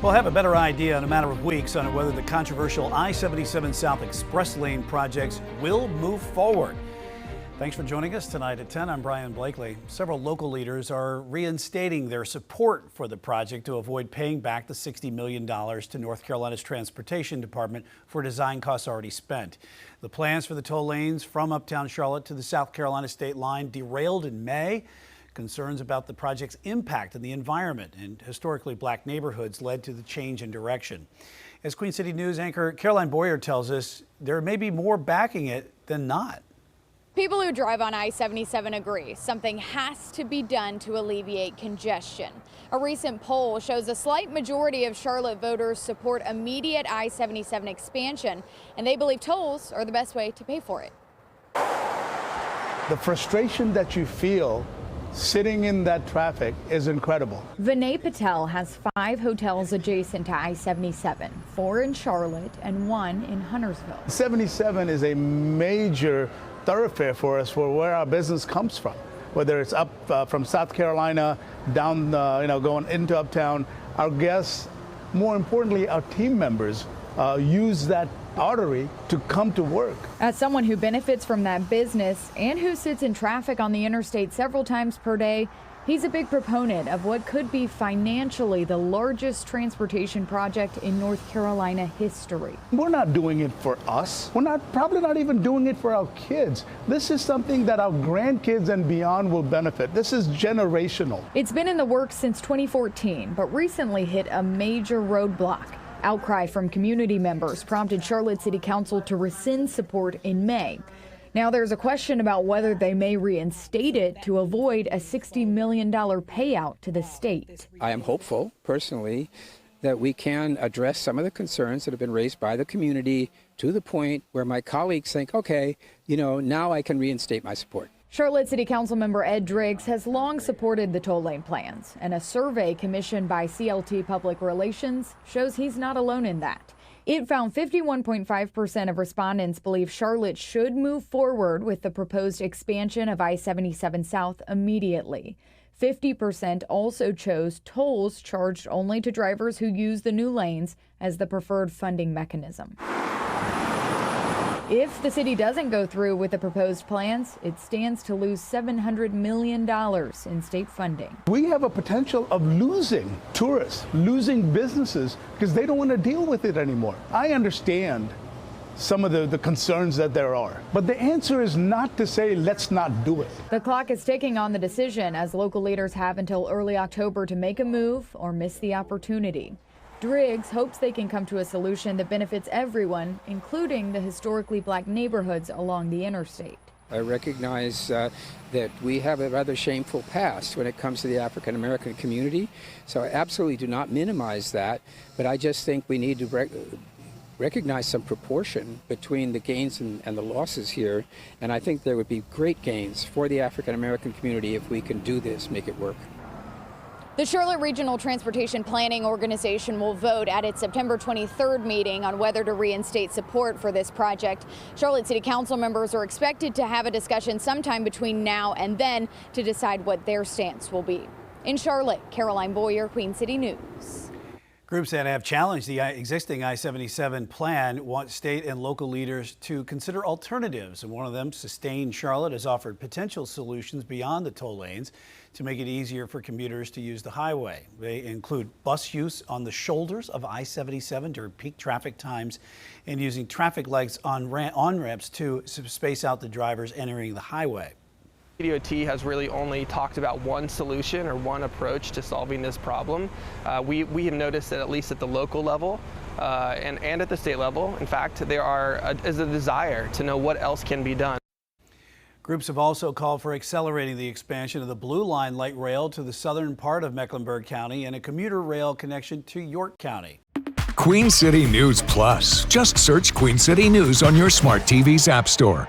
We'll have a better idea in a matter of weeks on whether the controversial I-77 South Express Lane projects will move forward. Thanks for joining us tonight at 10. I'm Brian Blakely. Several local leaders are reinstating their support for the project to avoid paying back the $60 million to North Carolina's Transportation Department for design costs already spent. The plans for the toll lanes from uptown Charlotte to the South Carolina state line derailed in May. Concerns about the project's impact on the environment and historically black neighborhoods led to the change in direction. As Queen City News anchor Caroline Boyer tells us, there may be more backing it than not. People who drive on I-77 agree something has to be done to alleviate congestion. A recent poll shows a slight majority of Charlotte voters support immediate I-77 expansion, and they believe tolls are the best way to pay for it. The frustration that you feel sitting in that traffic is incredible. Vinay Patel has 5 hotels adjacent to I-77, 4 in Charlotte and 1 in Huntersville. 77 is a major thoroughfare for us for where our business comes from, whether it's up from South Carolina down, going into uptown. Our guests, more importantly, our team members use that artery to come to work. As someone who benefits from that business and who sits in traffic on the interstate several times per day, he's a big proponent of what could be financially the largest transportation project in North Carolina history. We're not doing it for us. We're probably not even doing it for our kids. This is something that our grandkids and beyond will benefit. This is generational. It's been in the works since 2014, but recently hit a major roadblock. Outcry from community members prompted Charlotte City Council to rescind support in May. Now there's a question about whether they may reinstate it to avoid a $60 million payout to the state. I am hopeful, personally, that we can address some of the concerns that have been raised by the community to the point where my colleagues think, okay, now I can reinstate my support. Charlotte City Council member Ed Driggs has long supported the toll lane plans, and a survey commissioned by CLT Public Relations shows he's not alone in that. It found 51.5% of respondents believe Charlotte should move forward with the proposed expansion of I-77 South immediately. 50% also chose tolls charged only to drivers who use the new lanes as the preferred funding mechanism. If the city doesn't go through with the proposed plans, it stands to lose $700 million in state funding. We have a potential of losing tourists, losing businesses, because they don't want to deal with it anymore. I understand some of the concerns that there are, but the answer is not to say let's not do it. The clock is ticking on the decision, as local leaders have until early October to make a move or miss the opportunity. Driggs hopes they can come to a solution that benefits everyone, including the historically black neighborhoods along the interstate. I recognize that we have a rather shameful past when it comes to the African American community, so I absolutely do not minimize that, but I just think we need to recognize some proportion between the gains and the losses here, and I think there would be great gains for the African American community if we can do this, make it work. The Charlotte Regional Transportation Planning Organization will vote at its September 23rd meeting on whether to reinstate support for this project. Charlotte City Council members are expected to have a discussion sometime between now and then to decide what their stance will be. In Charlotte, Caroline Boyer, Queen City News. Groups that have challenged the existing I-77 plan want state and local leaders to consider alternatives, and one of them, Sustain Charlotte, has offered potential solutions beyond the toll lanes to make it easier for commuters to use the highway. They include bus use on the shoulders of I-77 during peak traffic times and using traffic lights on ramps to space out the drivers entering the highway. DOT has really only talked about one solution or one approach to solving this problem. We have noticed that at least at the local level and at the state level, in fact, there is a desire to know what else can be done. Groups have also called for accelerating the expansion of the Blue Line light rail to the southern part of Mecklenburg County and a commuter rail connection to York County. Queen City News Plus. Just search Queen City News on your smart TV's app store.